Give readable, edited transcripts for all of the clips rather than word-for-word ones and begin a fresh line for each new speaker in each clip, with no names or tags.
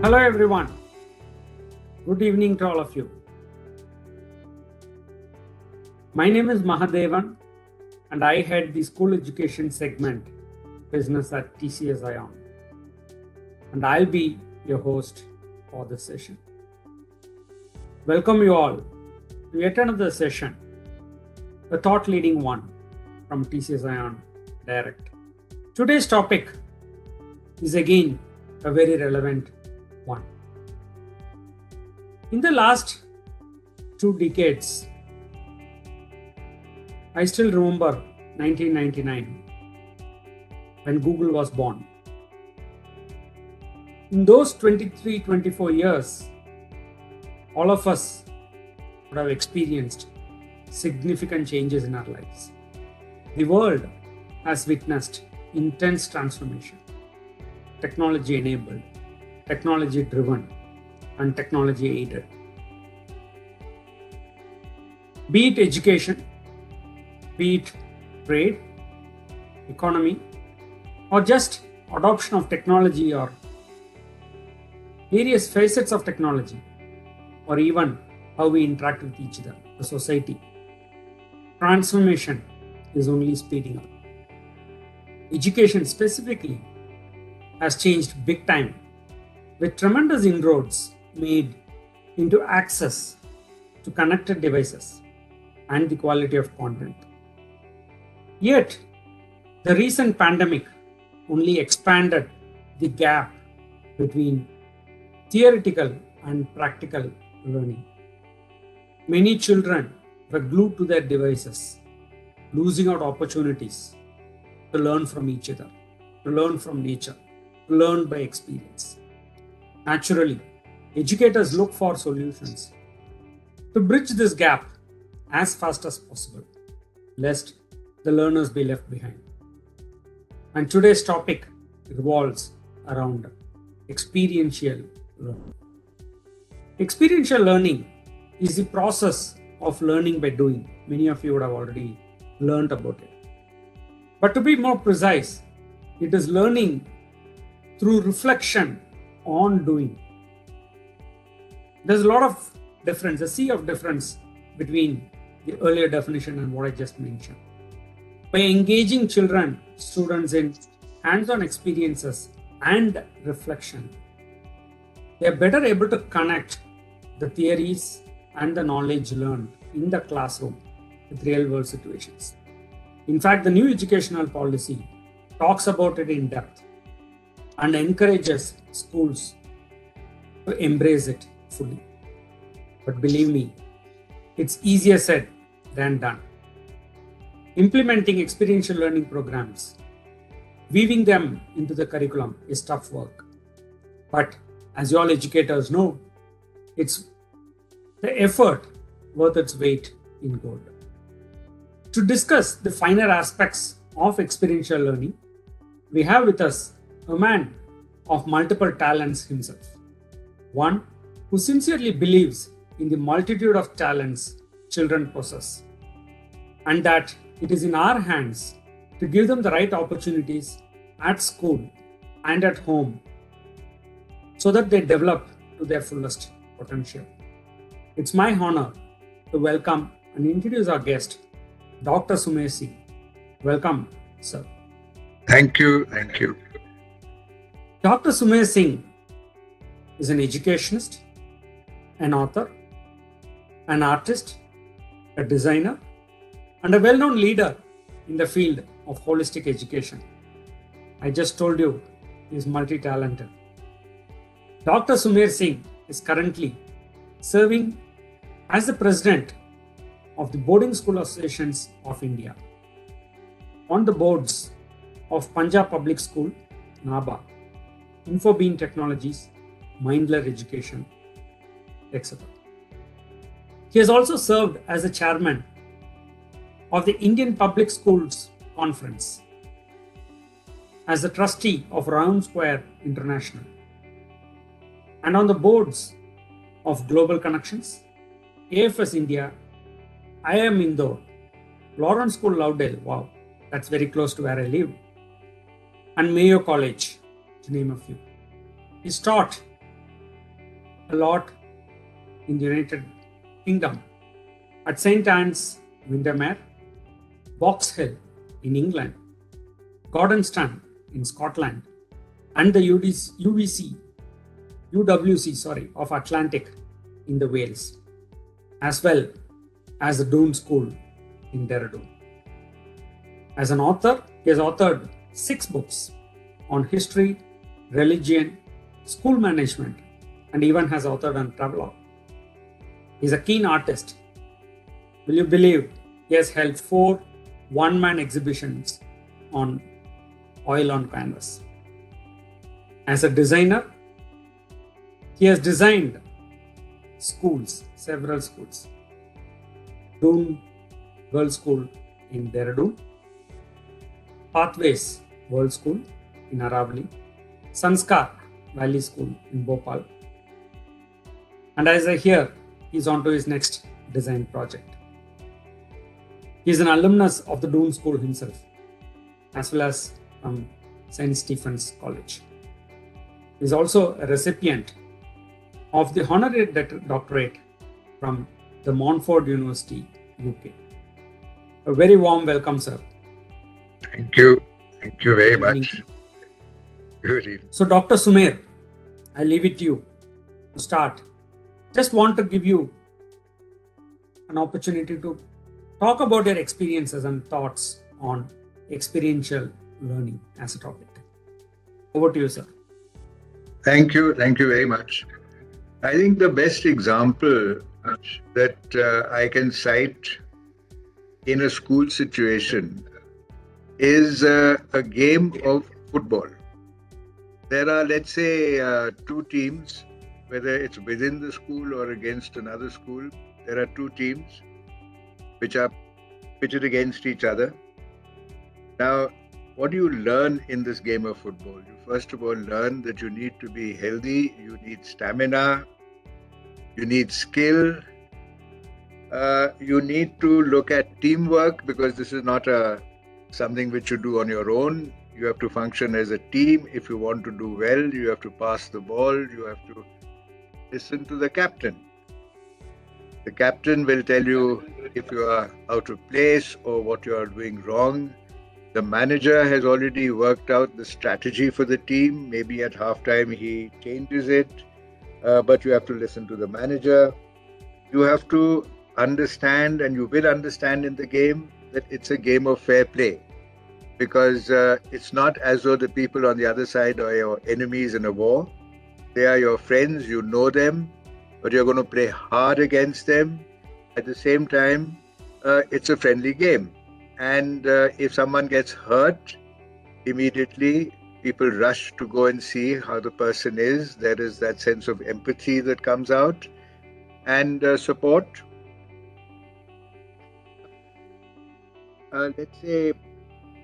Hello everyone. Good evening to all of you. My name is Mahadevan and I head the school education segment business at TCS ION. And I'll be your host for this session. Welcome you all to yet another session, a thought leading one from TCS ION Direct. Today's topic is again a very relevant one. In the last 2 decades, I still remember 1999 when Google was born. In those 23-24 years, all of us would have experienced significant changes in our lives. The world has witnessed intense transformation, technology enabled, technology driven, and technology aided. Be it education, be it trade, economy, or just adoption of technology or various facets of technology, or even how we interact with each other, the society. Transformation is only speeding up. Education specifically has changed big time, with tremendous inroads made into access to connected devices and the quality of content. Yet, the recent pandemic only expanded the gap between theoretical and practical learning. Many children were glued to their devices, losing out opportunities to learn from each other, to learn from nature, to learn by experience. Naturally, educators look for solutions to bridge this gap as fast as possible, lest the learners be left behind. And today's topic revolves around experiential learning. Experiential learning is the process of learning by doing. Many of you would have already learned about it. But to be more precise, it is learning through reflection on doing. There's a lot of difference, a sea of difference between the earlier definition and what I just mentioned. By engaging children, students in hands-on experiences and reflection, they are better able to connect the theories and the knowledge learned in the classroom with real-world situations. In fact, the new educational policy talks about it in depth and encourages schools to embrace it fully. But believe me, it's easier said than done. Implementing experiential learning programs, weaving them into the curriculum is tough work. But as you all educators know, it's the effort worth its weight in gold. To discuss the finer aspects of experiential learning, we have with us a man of multiple talents himself, one who sincerely believes in the multitude of talents children possess, and that it is in our hands to give them the right opportunities at school and at home so that they develop to their fullest potential. It's my honor to welcome and introduce our guest, Dr. Sumer Singh. Welcome, sir.
Thank you.
Dr. Sumer Singh is an educationist, an author, an artist, a designer, and a well-known leader in the field of holistic education. I just told you he is multi-talented. Dr. Sumer Singh is currently serving as the president of the Boarding School Associations of India, on the boards of Punjab Public School, NABA, Infobeam Technologies, Mindler Education, etc. He has also served as the chairman of the Indian Public Schools Conference, as the trustee of Round Square International, and on the boards of Global Connections, AFS India, IIM Indore, Lawrence School Loudale, wow, that's very close to where I live, and Mayo College, to name a few. He's taught a lot in the United Kingdom, at St. Anne's, Windermere, Box Hill in England, Gordonston in Scotland, and the UWC of Atlantic in the Wales, as well as the Doon School in Dehradun. As an author, he has authored 6 books on history, religion, school management, and even has authored on travelogue. He's a keen artist. Will you believe he has held 4 one-man exhibitions on oil on canvas? As a designer, he has designed schools, several schools. Doon Girls' School in Dehradun, Pathways World School in Aravali, Sanskar Valley School in Bhopal. And as I hear, he's on to his next design project. He's an alumnus of the Doon School himself, as well as from St. Stephen's College. He's also a recipient of the honorary doctorate from the Montfort University, UK. A very warm welcome, sir.
Thank you. Thank you very much. Good evening.
So, Dr. Sumer, I leave it to you to start. Just want to give you an opportunity to talk about your experiences and thoughts on experiential learning as a topic. Over to you, sir.
Thank you. Thank you very much. I think the best example that I can cite in a school situation is a game of football. There are, let's say, 2 teams, whether it's within the school or against another school. There are 2 teams which are pitted against each other. Now, what do you learn in this game of football? You first of all learn that you need to be healthy, you need stamina, you need skill, you need to look at teamwork, because this is not something which you do on your own. You have to function as a team. If you want to do well, you have to pass the ball, you have to listen to the captain. The captain will tell you if you are out of place or what you are doing wrong. The manager has already worked out the strategy for the team. Maybe at halftime he changes it, but you have to listen to the manager. You have to understand, and you will understand in the game, that it's a game of fair play. Because it's not as though the people on the other side are your enemies in a war. They are your friends, you know them, but you're going to play hard against them. At the same time, it's a friendly game. And if someone gets hurt, immediately people rush to go and see how the person is. There is that sense of empathy that comes out, and support. Let's say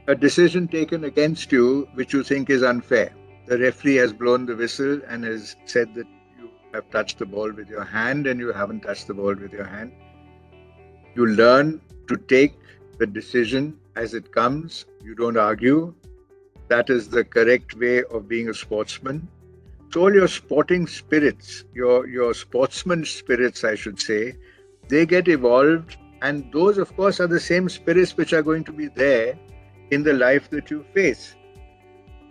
a decision taken against you which you think is unfair. The referee has blown the whistle and has said that you have touched the ball with your hand and you haven't touched the ball with your hand. You learn to take the decision as it comes. You don't argue. That is the correct way of being a sportsman. So all your sporting spirits, your sportsman spirits, I should say, they get evolved, and those, of course, are the same spirits which are going to be there in the life that you face.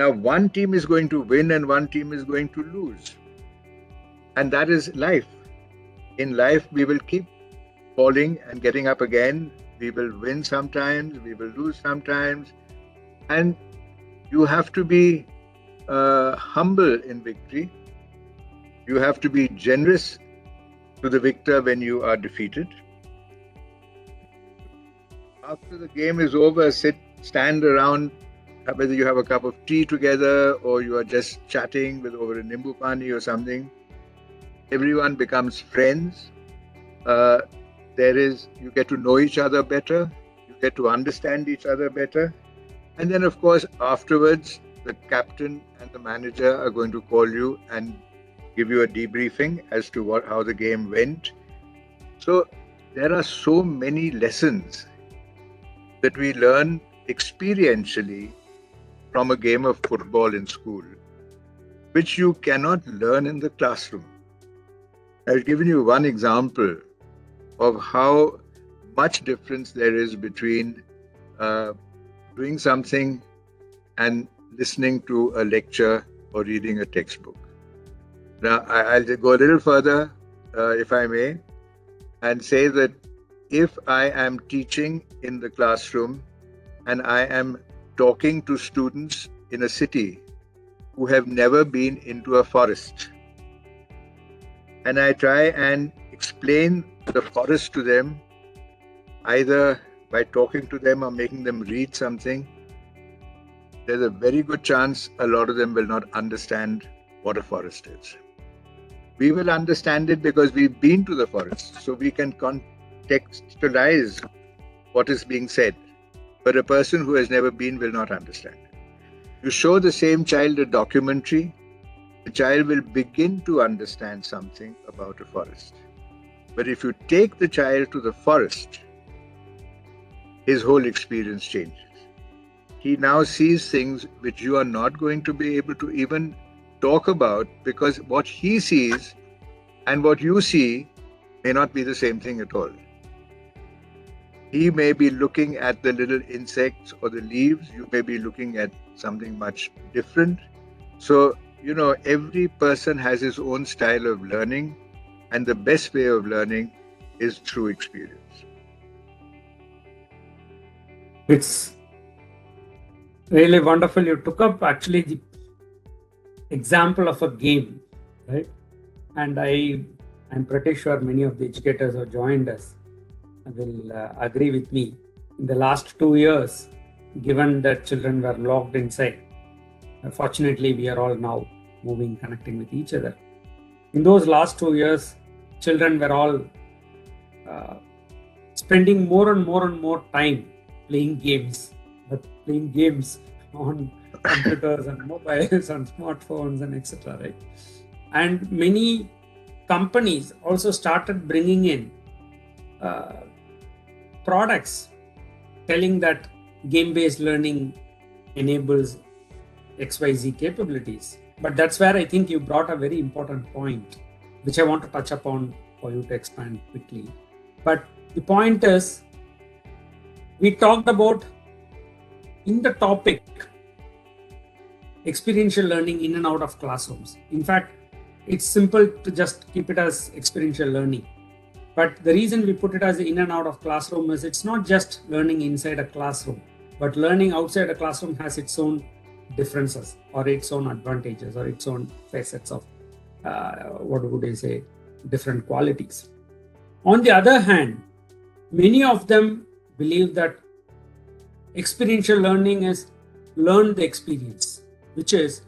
Now, one team is going to win and one team is going to lose. And that is life. In life, we will keep falling and getting up again. We will win sometimes, we will lose sometimes. And you have to be humble in victory. You have to be generous to the victor when you are defeated. After the game is over, stand around, whether you have a cup of tea together or you are just chatting with over a nimbu pani or something. Everyone becomes friends. You get to know each other better. You get to understand each other better. And then, of course, afterwards, the captain and the manager are going to call you and give you a debriefing as to how the game went. So there are so many lessons that we learn experientially from a game of football in school, which you cannot learn in the classroom. I've given you one example of how much difference there is between doing something and listening to a lecture or reading a textbook. Now, I'll go a little further, if I may, and say that if I am teaching in the classroom and I am talking to students in a city who have never been into a forest, and I try and explain the forest to them, either by talking to them or making them read something, there's a very good chance a lot of them will not understand what a forest is. We will understand it because we've been to the forest, so we can contextualize what is being said. But a person who has never been will not understand it. You show the same child a documentary, the child will begin to understand something about a forest. But if you take the child to the forest, his whole experience changes. He now sees things which you are not going to be able to even talk about, because what he sees and what you see may not be the same thing at all. He may be looking at the little insects or the leaves, you may be looking at something much different. So, every person has his own style of learning, and the best way of learning is through experience.
It's really wonderful. You took up actually the example of a game, right? And I'm pretty sure many of the educators who joined us will agree with me. In the last 2 years, given that children were locked inside, fortunately we are all now moving, connecting with each other. In those last 2 years, children were all spending more and more time playing games, but playing games on computers and mobiles and smartphones and etc. Right? And many companies also started bringing in products telling that game-based learning enables XYZ capabilities. But that's where I think you brought a very important point, which I want to touch upon for you to expand quickly. But the point is, we talked about in the topic experiential learning in and out of classrooms. In fact, it's simple to just keep it as experiential learning. But the reason we put it as in and out of classroom is it's not just learning inside a classroom, but learning outside a classroom has its own differences or its own advantages or its own facets of, different qualities. On the other hand, many of them believe that experiential learning is learn the experience, which is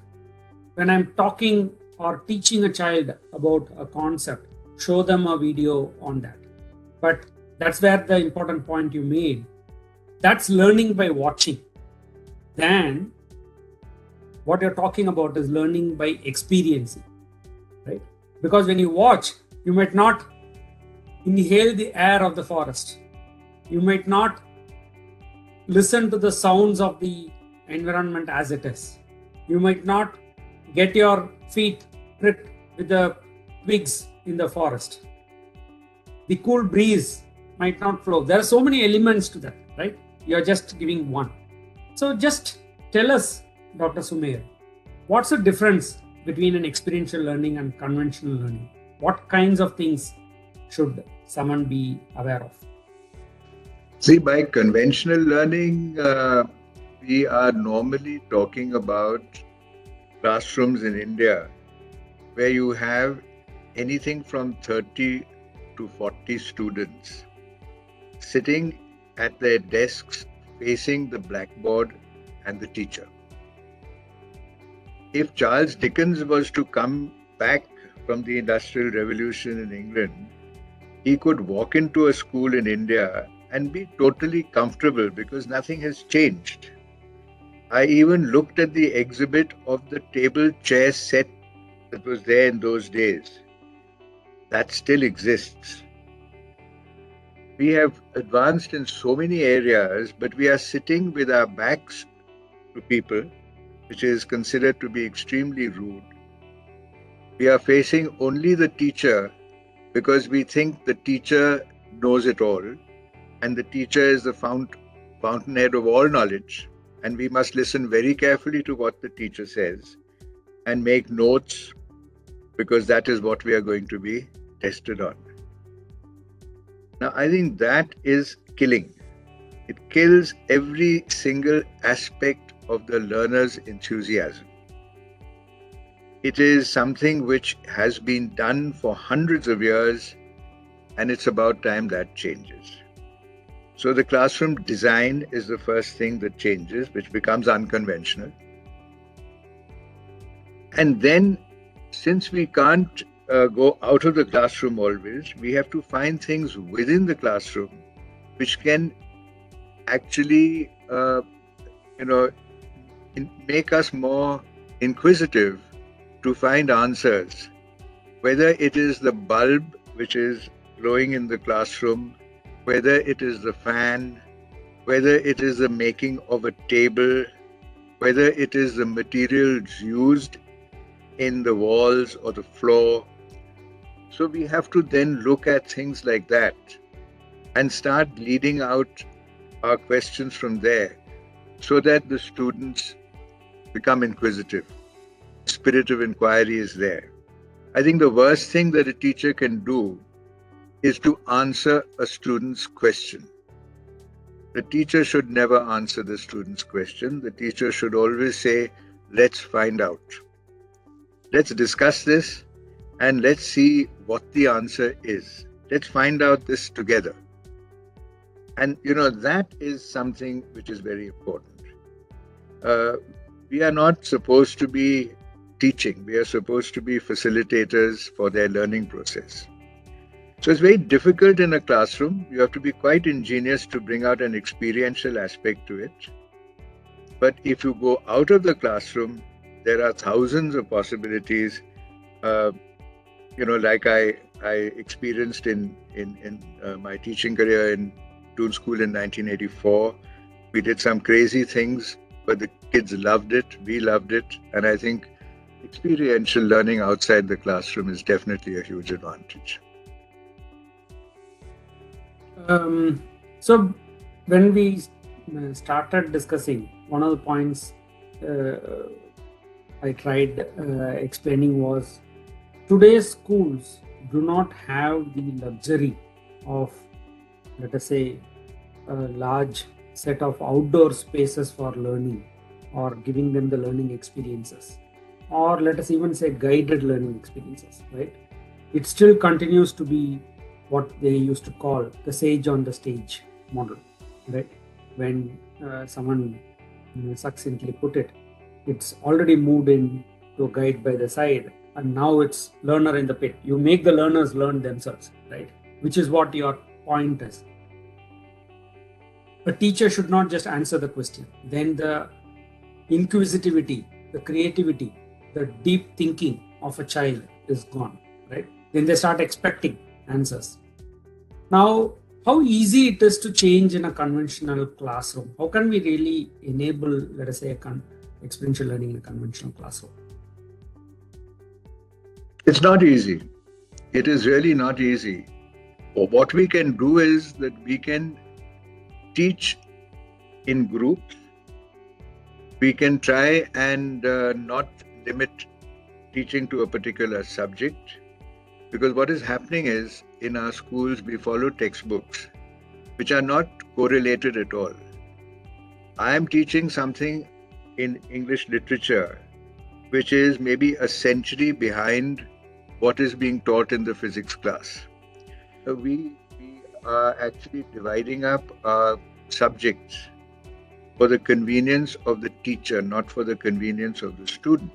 when I'm talking or teaching a child about a concept, show them a video on that. But that's where the important point you made. That's learning by watching. Then what you're talking about is learning by experiencing, right? Because when you watch, you might not inhale the air of the forest. You might not listen to the sounds of the environment as it is. You might not get your feet pricked with the twigs in the forest. The cool breeze might not flow. There are so many elements to that, right? You're just giving one. So just tell us, Dr. Sumer, what's the difference between an experiential learning and conventional learning? What kinds of things should someone be aware of?
See, by conventional learning, we are normally talking about classrooms in India where you have anything from 30 to 40 students sitting at their desks facing the blackboard and the teacher. If Charles Dickens was to come back from the Industrial Revolution in England, he could walk into a school in India and be totally comfortable because nothing has changed. I even looked at the exhibit of the table chair set that was there in those days. That still exists. We have advanced in so many areas, but we are sitting with our backs to people, which is considered to be extremely rude. We are facing only the teacher, because we think the teacher knows it all, and the teacher is the fountainhead of all knowledge, and we must listen very carefully to what the teacher says and make notes, because that is what we are going to be tested on. Now, I think that is killing. It kills every single aspect of the learner's enthusiasm. It is something which has been done for hundreds of years, and it's about time that changes. So the classroom design is the first thing that changes, which becomes unconventional. And then, since we can't go out of the classroom always, we have to find things within the classroom which can actually, make us more inquisitive to find answers. Whether it is the bulb which is glowing in the classroom, whether it is the fan, whether it is the making of a table, whether it is the materials used in the walls or the floor. So we have to then look at things like that and start leading out our questions from there, so that the students become inquisitive. Spirit of inquiry is there. I think the worst thing that a teacher can do is to answer a student's question. The teacher should never answer the student's question. The teacher should always say, let's find out. Let's discuss this and let's see what the answer is. Let's find out this together. And that is something which is very important. We are not supposed to be teaching. We are supposed to be facilitators for their learning process. So it's very difficult in a classroom. You have to be quite ingenious to bring out an experiential aspect to it. But if you go out of the classroom, there are thousands of possibilities. Like I experienced in my teaching career in Toon School in 1984. We did some crazy things, but the kids loved it. We loved it. And I think experiential learning outside the classroom is definitely a huge advantage.
So when we started discussing, one of the points I tried explaining was, today's schools do not have the luxury of, let us say, a large set of outdoor spaces for learning, or giving them the learning experiences, or let us even say guided learning experiences, right? It still continues to be what they used to call the sage on the stage model, right? When someone succinctly put it, it's already moved in to a guide by the side, and now it's learner in the pit. You make the learners learn themselves, right? Which is what your point is. A teacher should not just answer the question. Then the inquisitivity, the creativity, the deep thinking of a child is gone, right? Then they start expecting answers. Now, how easy it is to change in a conventional classroom? How can we really enable, let us say, experiential learning in a conventional classroom?
It's not easy. It is really not easy. What we can do is that we can teach in groups. We can try and not limit teaching to a particular subject, because what is happening is, in our schools we follow textbooks which are not correlated at all. I am teaching something in English literature which is maybe a century behind what is being taught in the physics class. So we are actually dividing up our subjects for the convenience of the teacher, not for the convenience of the student.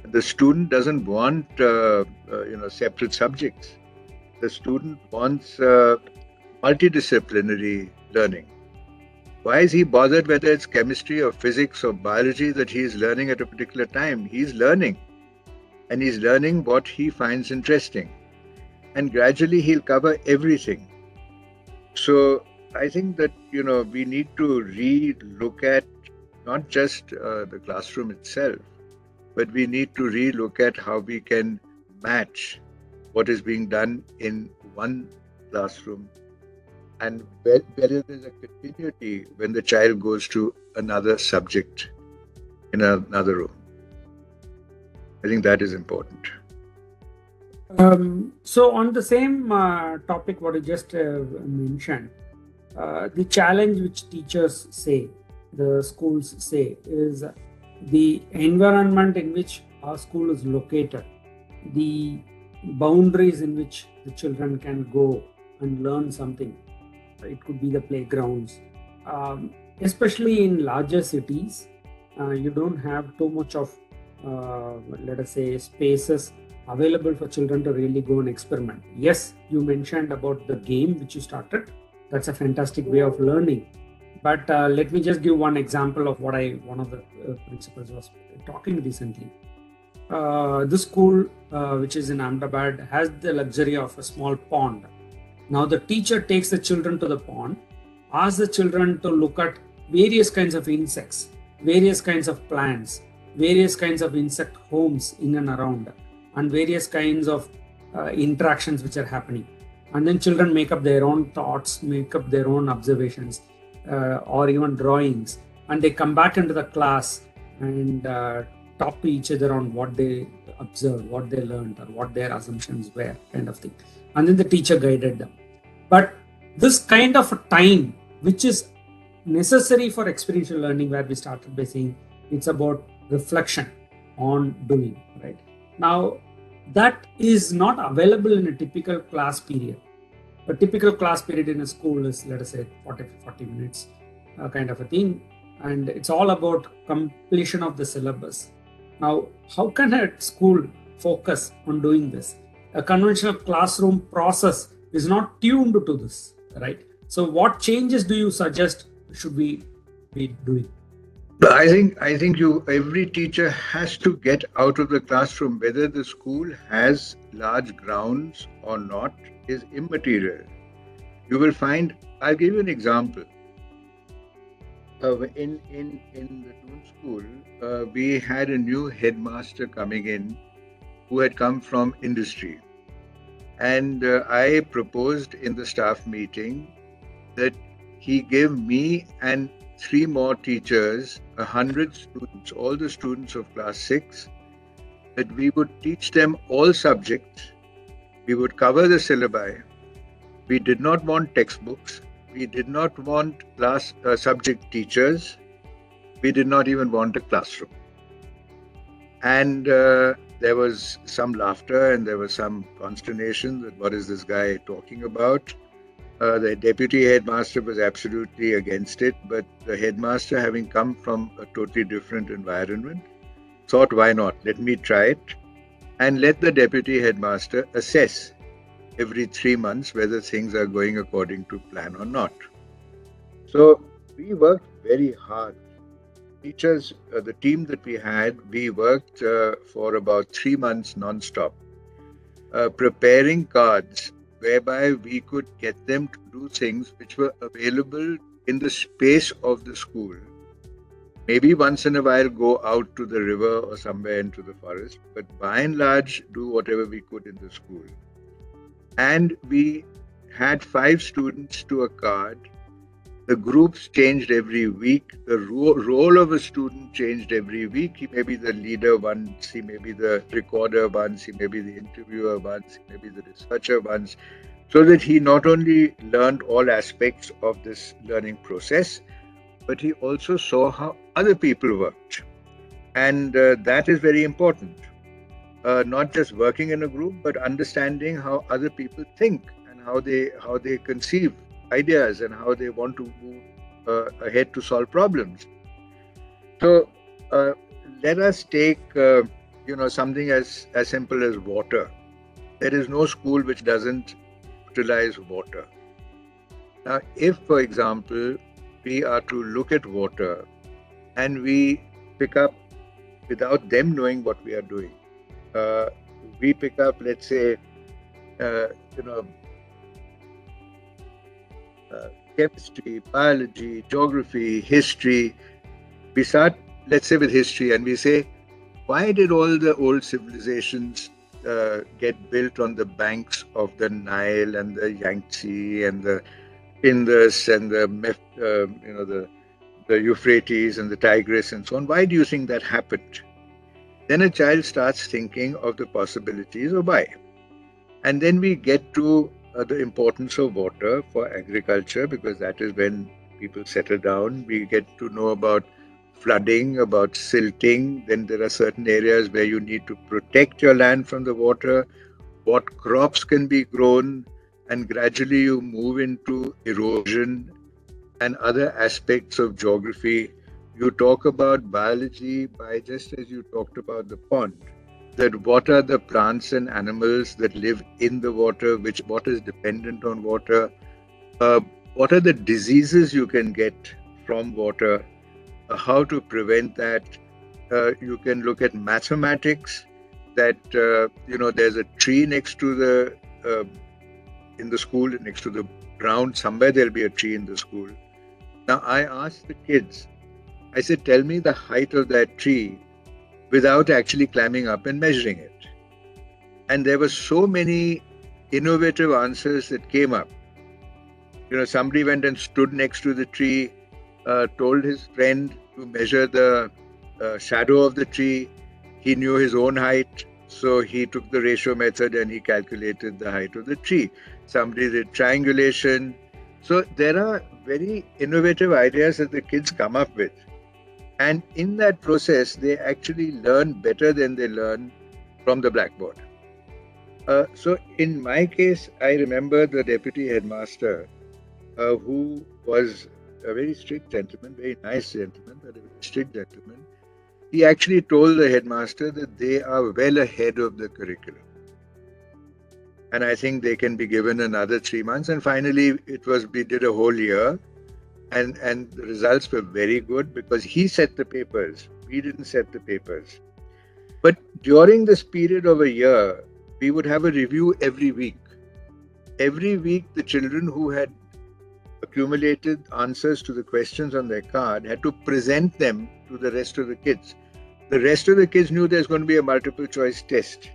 The student doesn't want separate subjects. The student wants multidisciplinary learning. Why is he bothered whether it's chemistry or physics or biology that he is learning at a particular time? He's learning, and he's learning what he finds interesting. And gradually he'll cover everything. So I think that, we need to re-look at not just the classroom itself, but we need to re-look at how we can match what is being done in one classroom and whether there's a continuity when the child goes to another subject in another room. I think that is important.
So on the same topic, what you just mentioned, the challenge which teachers say, the schools say, is the environment in which our school is located, the boundaries in which the children can go and learn something. It could be the playgrounds, especially in larger cities. You don't have too much of, let us say, spaces available for children to really go and experiment. Yes, you mentioned about the game which you started. That's a fantastic way of learning. But let me just give one example of what one of the principals was talking recently. This school, which is in Ahmedabad, has the luxury of a small pond. Now the teacher takes the children to the pond, asks the children to look at various kinds of insects, various kinds of plants, various kinds of insect homes in and around, and various kinds of interactions which are happening. And then children make up their own thoughts, make up their own observations, or even drawings, and they come back into the class and talk to each other on what they observed, what they learned, or what their assumptions were, kind of thing. And then the teacher guided them. But this kind of a time, which is necessary for experiential learning, where we started by saying it's about reflection on doing, right? Now, that is not available in a typical class period. A typical class period in a school is, let us say, 40 minutes, kind of a thing. And it's all about completion of the syllabus. Now, how can a school focus on doing this? A conventional classroom process is not tuned to this, right? So what changes do you suggest should we be doing?
I think every teacher has to get out of the classroom. Whether the school has large grounds or not is immaterial. You will find, I'll give you an example. In the Toon school, we had a new headmaster coming in who had come from industry. And I proposed in the staff meeting that he give me and 3 more teachers, 100 students, all the students of class 6, that we would teach them all subjects. We would cover the syllabi. We did not want textbooks. We did not want class subject teachers. We did not even want a classroom. And there was some laughter and there was some consternation that what is this guy talking about? The deputy headmaster was absolutely against it, but the headmaster, having come from a totally different environment, thought, why not? Let me try it, and let the deputy headmaster assess every 3 months whether things are going according to plan or not. So we worked very hard. Teachers, the team that we had, we worked for about 3 months non-stop, preparing cards whereby we could get them to do things which were available in the space of the school. Maybe once in a while go out to the river or somewhere into the forest, but by and large do whatever we could in the school. And we had 5 students to a card. The groups changed every week. The role of a student changed every week. He may be the leader once, he may be the recorder once, he may be the interviewer once, he may be the researcher once, so that he not only learned all aspects of this learning process, but he also saw how other people worked. And that is very important. Not just working in a group, but understanding how other people think and how they conceive ideas and how they want to move ahead to solve problems. So let us take something as simple as water. There is no school which doesn't utilize water. Now, if, for example, we are to look at water and we pick up, without them knowing what we are doing, we pick up, let's say, chemistry, biology, geography, history. We start, let's say, with history, and we say, why did all the old civilizations get built on the banks of the Nile and the Yangtze and the Indus and the Euphrates and the Tigris and so on. Why do you think that happened? Then a child starts thinking of the possibilities of why. And then we get to the importance of water for agriculture, because that is when people settle down. We get to know about flooding, about silting. Then there are certain areas where you need to protect your land from the water, what crops can be grown, and gradually you move into erosion and other aspects of geography. You talk about biology by just as you talked about the pond, that what are the plants and animals that live in the water, what is dependent on water, what are the diseases you can get from water, how to prevent that. You can look at mathematics, that there's a tree next to in the school, next to the ground, somewhere there'll be a tree in the school. Now I asked the kids, I said, tell me the height of that tree without actually climbing up and measuring it. And there were so many innovative answers that came up. Somebody went and stood next to the tree, told his friend to measure the shadow of the tree. He knew his own height, so he took the ratio method and he calculated the height of the tree. Somebody did triangulation. So there are very innovative ideas that the kids come up with. And in that process, they actually learn better than they learn from the blackboard. So in my case, I remember the deputy headmaster, who was a very strict gentleman, very nice gentleman, but a very strict gentleman. He actually told the headmaster that they are well ahead of the curriculum. And I think they can be given another 3 months. And finally, we did a whole year. And the results were very good because he set the papers. We didn't set the papers. But during this period of a year, we would have a review every week. Every week, the children who had accumulated answers to the questions on their card had to present them to the rest of the kids. The rest of the kids knew there's going to be a multiple choice test.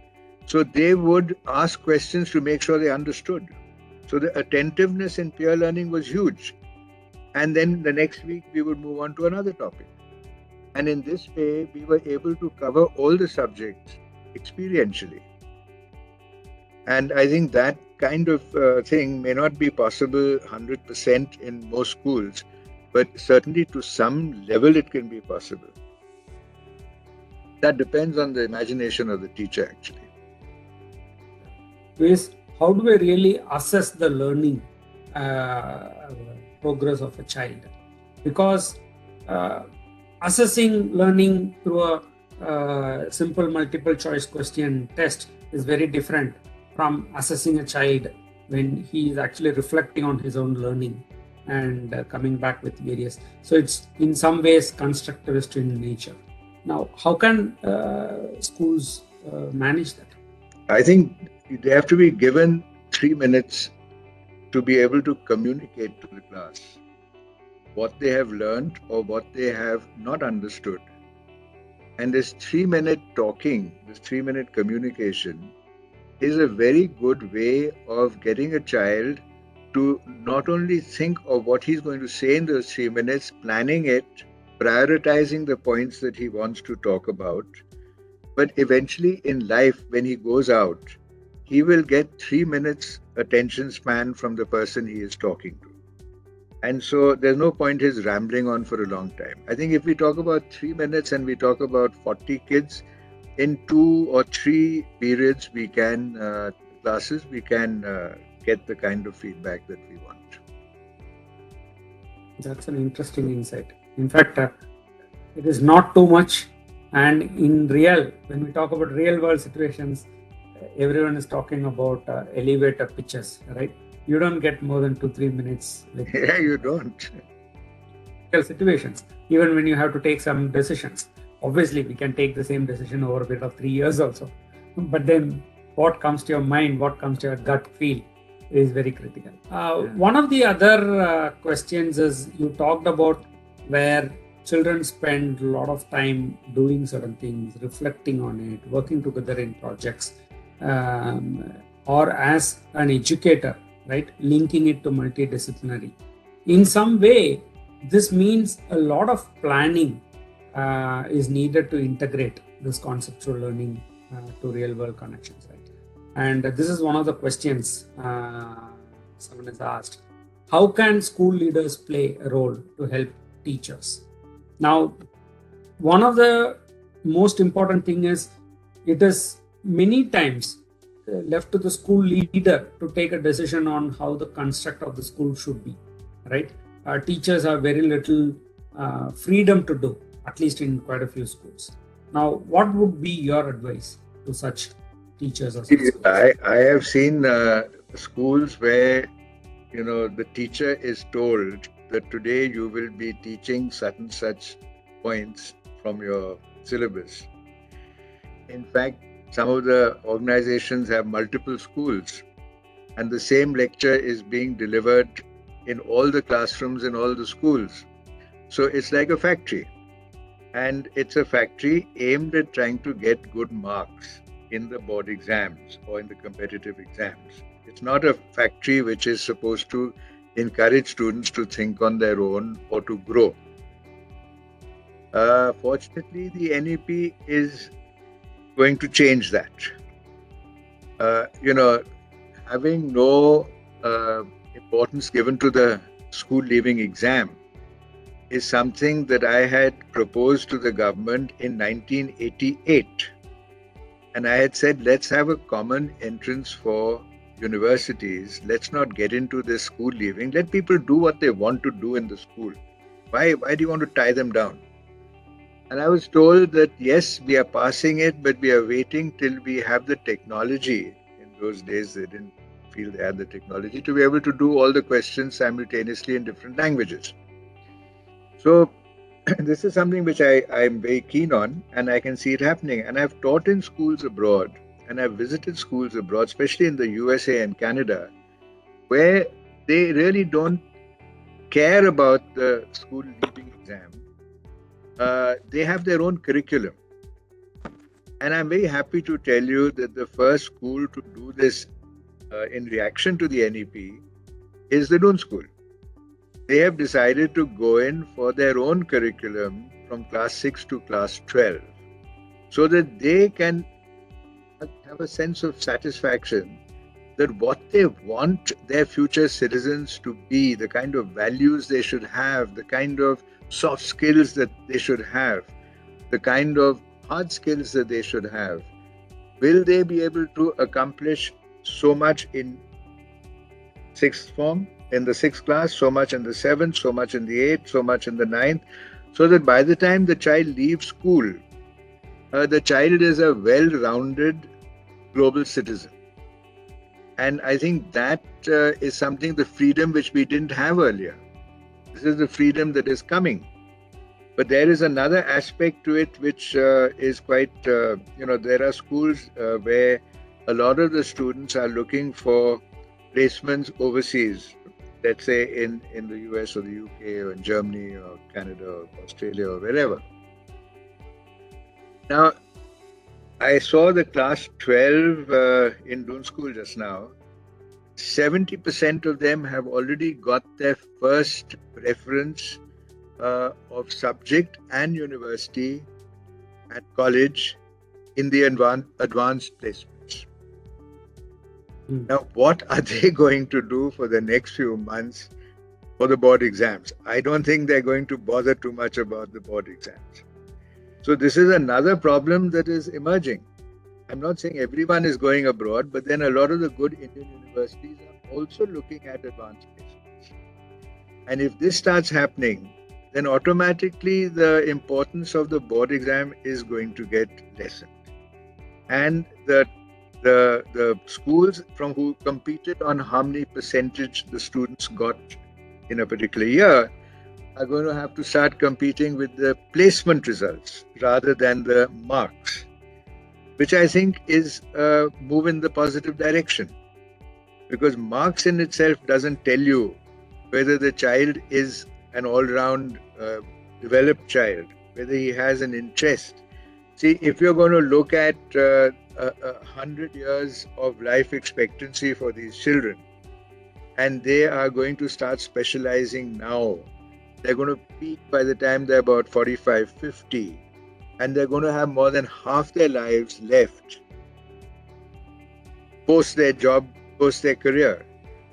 So they would ask questions to make sure they understood. So the attentiveness in peer learning was huge. And then the next week, we would move on to another topic. And in this way, we were able to cover all the subjects experientially. And I think that kind of thing may not be possible 100% in most schools, but certainly to some level it can be possible. That depends on the imagination of the teacher, actually.
How do we really assess the learning progress of a child? Because assessing learning through a simple multiple choice question test is very different from assessing a child when he is actually reflecting on his own learning and coming back with various. So it's in some ways constructivist in nature. Now, how can schools manage that?
I think they have to be given 3 minutes to be able to communicate to the class what they have learned or what they have not understood. And this 3-minute talking, this 3-minute communication is a very good way of getting a child to not only think of what he's going to say in those 3 minutes, planning it, prioritizing the points that he wants to talk about, but eventually in life, when he goes out, he will get 3 minutes attention span from the person he is talking to. And so there's no point his rambling on for a long time. I think if we talk about 3 minutes and we talk about 40 kids, in 2 or 3 periods we can, classes, we can get the kind of feedback that we want.
That's an interesting insight. In fact, it is not too much. And when we talk about real world situations, everyone is talking about elevator pitches, right? You don't get more than 2-3 minutes.
Yeah, you don't.
Situations, even when you have to take some decisions. Obviously, we can take the same decision over a period of 3 years also. But then what comes to your mind, what comes to your gut feel is very critical. One of the other questions is you talked about where children spend a lot of time doing certain things, reflecting on it, working together in projects. or as an educator, right, linking it to multidisciplinary. In some way, this means a lot of planning is needed to integrate this conceptual learning to real world connections, right? And this is one of the questions someone has asked. How can school leaders play a role to help teachers? Now, one of the most important thing is it is many times left to the school leader to take a decision on how the construct of the school should be, right? Teachers have very little freedom to do, at least in quite a few schools. Now, what would be your advice to such teachers or such schools?
I have seen schools where, the teacher is told that today you will be teaching such and such points from your syllabus. In fact, some of the organizations have multiple schools, and the same lecture is being delivered in all the classrooms in all the schools. So it's like a factory, and it's a factory aimed at trying to get good marks in the board exams or in the competitive exams. It's not a factory which is supposed to encourage students to think on their own or to grow. Fortunately, the NEP is going to change that. Having no importance given to the school leaving exam is something that I had proposed to the government in 1988. And I had said, let's have a common entrance for universities. Let's not get into this school leaving. Let people do what they want to do in the school. Why do you want to tie them down? And I was told that, yes, we are passing it, but we are waiting till we have the technology. In those days, they didn't feel they had the technology to be able to do all the questions simultaneously in different languages. So this is something which I'm very keen on, and I can see it happening. And I've taught in schools abroad, and I've visited schools abroad, especially in the USA and Canada, where they really don't care about the school leaving exam. They have their own curriculum. And I'm very happy to tell you that the first school to do this in reaction to the NEP is the Noon School. They have decided to go in for their own curriculum from class 6 to class 12 so that they can have a sense of satisfaction that what they want their future citizens to be, the kind of values they should have, the kind of soft skills that they should have, the kind of hard skills that they should have, will they be able to accomplish so much in sixth form, in the sixth class, so much in the seventh, so much in the eighth, so much in the ninth, so that by the time the child leaves school, the child is a well-rounded global citizen. And I think that is something, the freedom which we didn't have earlier. This is the freedom that is coming. But there is another aspect to it which is quite, there are schools where a lot of the students are looking for placements overseas, let's say in the US or the UK or in Germany or Canada or Australia or wherever. Now, I saw the class 12 in Doon School just now. 70% of them have already got their first preference of subject and university at college in the advanced placements. Now, what are they going to do for the next few months for the board exams? I don't think they're going to bother too much about the board exams. So this is another problem that is emerging. I'm not saying everyone is going abroad, but then a lot of the good Indian universities are also looking at advanced placements. And if this starts happening, then automatically the importance of the board exam is going to get lessened. And the schools from who competed on how many percentage the students got in a particular year are going to have to start competing with the placement results rather than the marks, which I think is a move in the positive direction. Because marks in itself doesn't tell you whether the child is an all-round developed child, whether he has an interest. See, if you're going to look at 100 years of life expectancy for these children, and they are going to start specializing now. They're going to peak by the time they're about 45, 50, and they're going to have more than half their lives left post their job, post their career.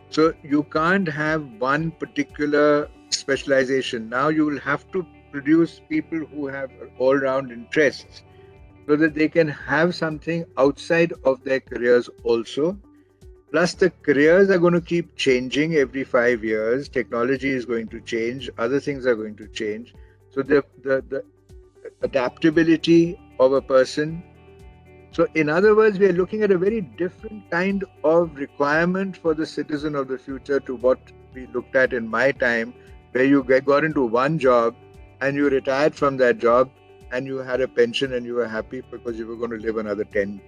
So you can't have one particular specialization. Now you will have to produce people who have all-round interests so that they can have something outside of their careers also. Plus, the careers are going to keep changing every 5 years. Technology is going to change. Other things are going to change. So the adaptability of a person. So in other words, we are looking at a very different kind of requirement for the citizen of the future to what we looked at in my time, where you got into one job and you retired from that job and you had a pension and you were happy because you were going to live another 10.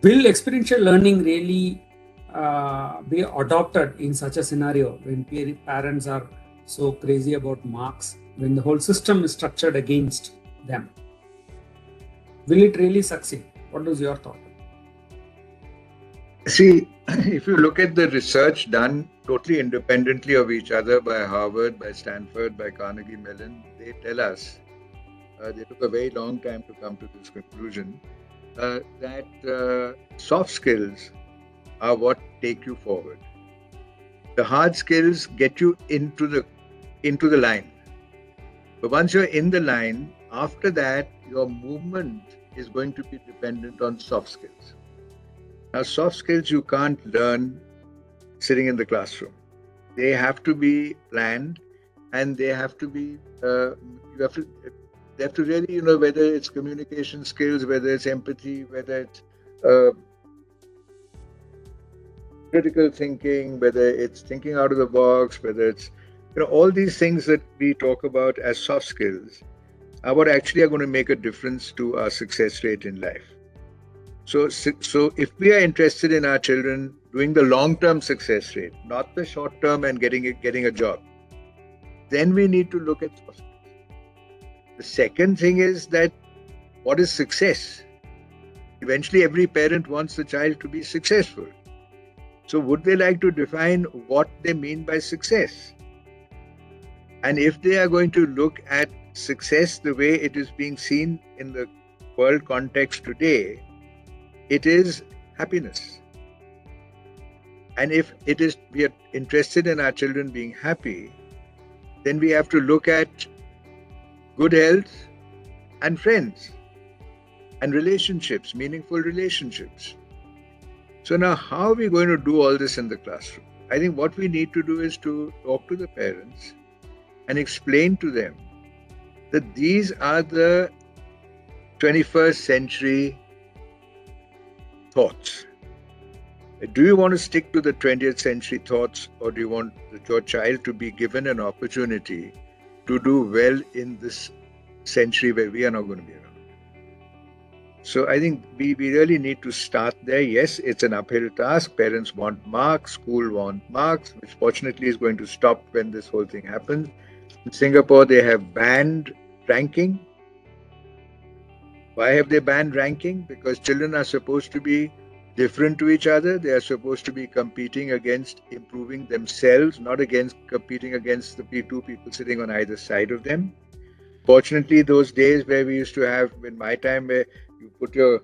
Will experiential learning really be adopted in such a scenario when parents are so crazy about marks, when the whole system is structured against them? Will it really succeed? What is your thought?
See, if you look at the research done totally independently of each other by Harvard, by Stanford, by Carnegie Mellon, they tell us, they took a very long time to come to this conclusion, that soft skills are what take you forward. The hard skills get you into the line. But once you're in the line, after that, your movement is going to be dependent on soft skills. Now, soft skills you can't learn sitting in the classroom. They have to be planned, and they have to be. They have to really, whether it's communication skills, whether it's empathy, whether it's critical thinking, whether it's thinking out of the box, whether it's all these things that we talk about as soft skills are what actually are going to make a difference to our success rate in life. So if we are interested in our children doing the long-term success rate, not the short-term and getting a job, then we need to look at soft skills. The second thing is that what is success? Eventually, every parent wants the child to be successful. So would they like to define what they mean by success? And if they are going to look at success the way it is being seen in the world context today, it is happiness. And if we are interested in our children being happy, then we have to look at good health and friends and relationships, meaningful relationships. So now, how are we going to do all this in the classroom? I think what we need to do is to talk to the parents and explain to them that these are the 21st century thoughts. Do you want to stick to the 20th century thoughts, or do you want your child to be given an opportunity to do well in this century where we are not going to be around? So I think we really need to start there. Yes, it's an uphill task. Parents want marks, school want marks, which fortunately is going to stop when this whole thing happens. In Singapore, they have banned ranking. Why have they banned ranking? Because children are supposed to be different to each other. They are supposed to be competing against improving themselves, not competing against the two people sitting on either side of them. Fortunately, those days where we used to have, in my time, where you put your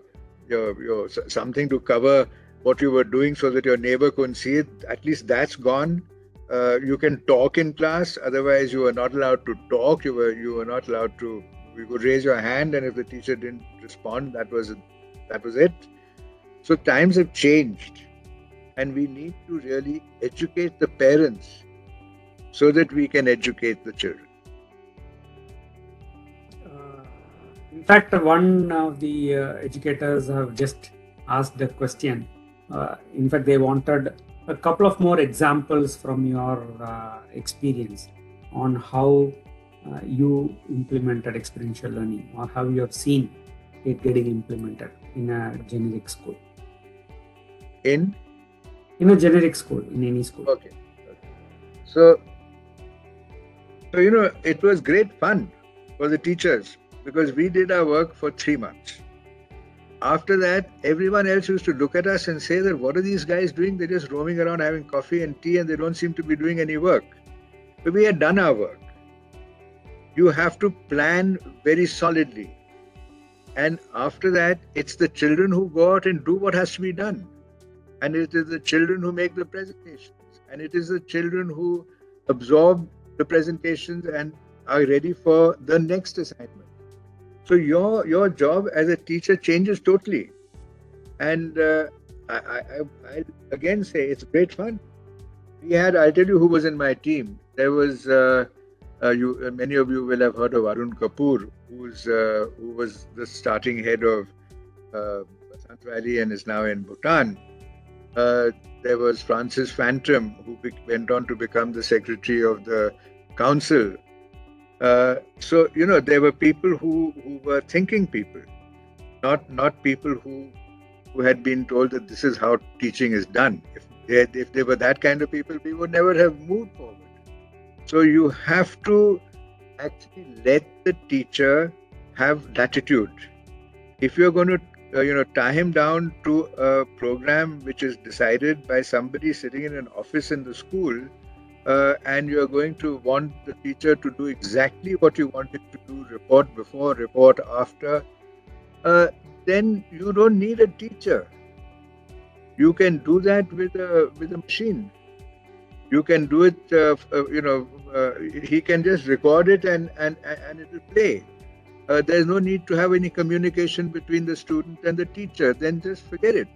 something to cover what you were doing so that your neighbor couldn't see it, at least that's gone. You can talk in class. Otherwise, you were not allowed to talk. You were not allowed to. You could raise your hand, and if the teacher didn't respond, that was it. So times have changed, and we need to really educate the parents so that we can educate the children.
In fact, one of the educators have just asked a question. In fact, they wanted a couple of more examples from your experience on how you implemented experiential learning, or how you have seen it getting implemented in a generic school. In a generic school, in any school.
Okay. So it was great fun for the teachers. because we did our work for 3 months. After that, everyone else used to look at us and say that, what are these guys doing? They're just roaming around having coffee and tea and they don't seem to be doing any work. But we had done our work. You have to plan very solidly. And after that, it's the children who go out and do what has to be done. And it is the children who make the presentations. And it is the children who absorb the presentations and are ready for the next assignment. So your job as a teacher changes totally. And I'll again say it's great fun. I'll tell you who was in my team. There was, many of you will have heard of Arun Kapoor, who was the starting head of Basant Valley and is now in Bhutan. There was Francis Phantom, who went on to become the secretary of the council. So, there were people who were thinking people, not people who had been told that this is how teaching is done. If they were that kind of people, we would never have moved forward. So you have to actually let the teacher have latitude. If you're going to, tie him down to a program which is decided by somebody sitting in an office in the school, and you're going to want the teacher to do exactly what you want him to do, report before, report after, then you don't need a teacher. You can do that with a machine. You can do it, he can just record it and it will play. There's no need to have any communication between the student and the teacher. Then just forget it.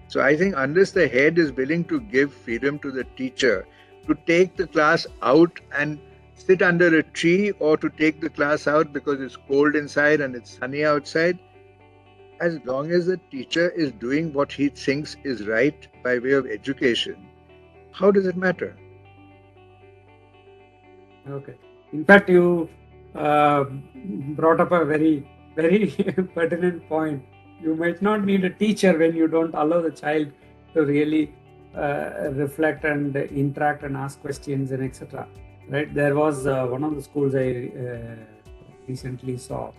So I think unless the head is willing to give freedom to the teacher to take the class out and sit under a tree, or to take the class out because it's cold inside and it's sunny outside, as long as the teacher is doing what he thinks is right by way of education, how does it matter?
Okay. In fact, you brought up a very, very pertinent point. You might not need a teacher when you don't allow the child to really reflect and interact and ask questions and etc. Right? There was one of the schools I recently saw,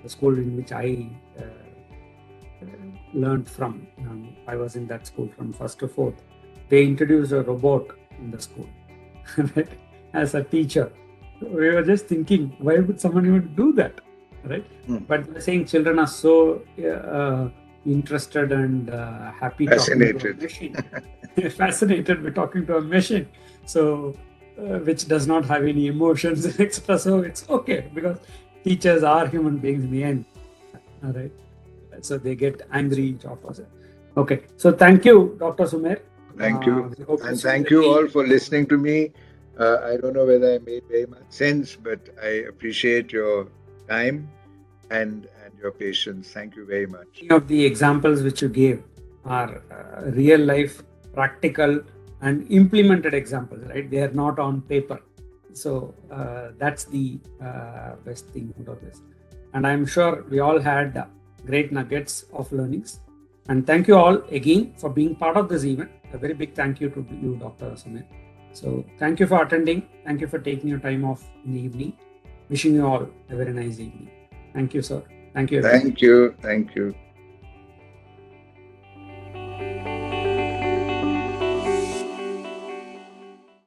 the school in which I learned from. I was in that school from 1st to 4th. They introduced a robot in the school, right? As a teacher. We were just thinking, why would someone even do that, right? But we're saying children are so interested and happy
Fascinated.
talking to a machine. Fascinated with talking to a machine, so which does not have any emotions, etc. So it's okay, because teachers are human beings in the end, all right? So they get angry. Okay, so thank you, Dr. Sumer.
Thank you. And thank you all for listening to me. I don't know whether I made very much sense, but I appreciate your time and your patience. Thank you very much.
Many of the examples which you gave are real life, practical and implemented examples, right? They are not on paper. So that's the best thing out of this. And I'm sure we all had great nuggets of learnings. And thank you all again for being part of this event. A very big thank you to you, Dr. Sumer. So thank you for attending. Thank you for taking your time off in the evening. Wishing you all a very nice evening. Thank you, sir. Thank you.
Thank you. Thank you.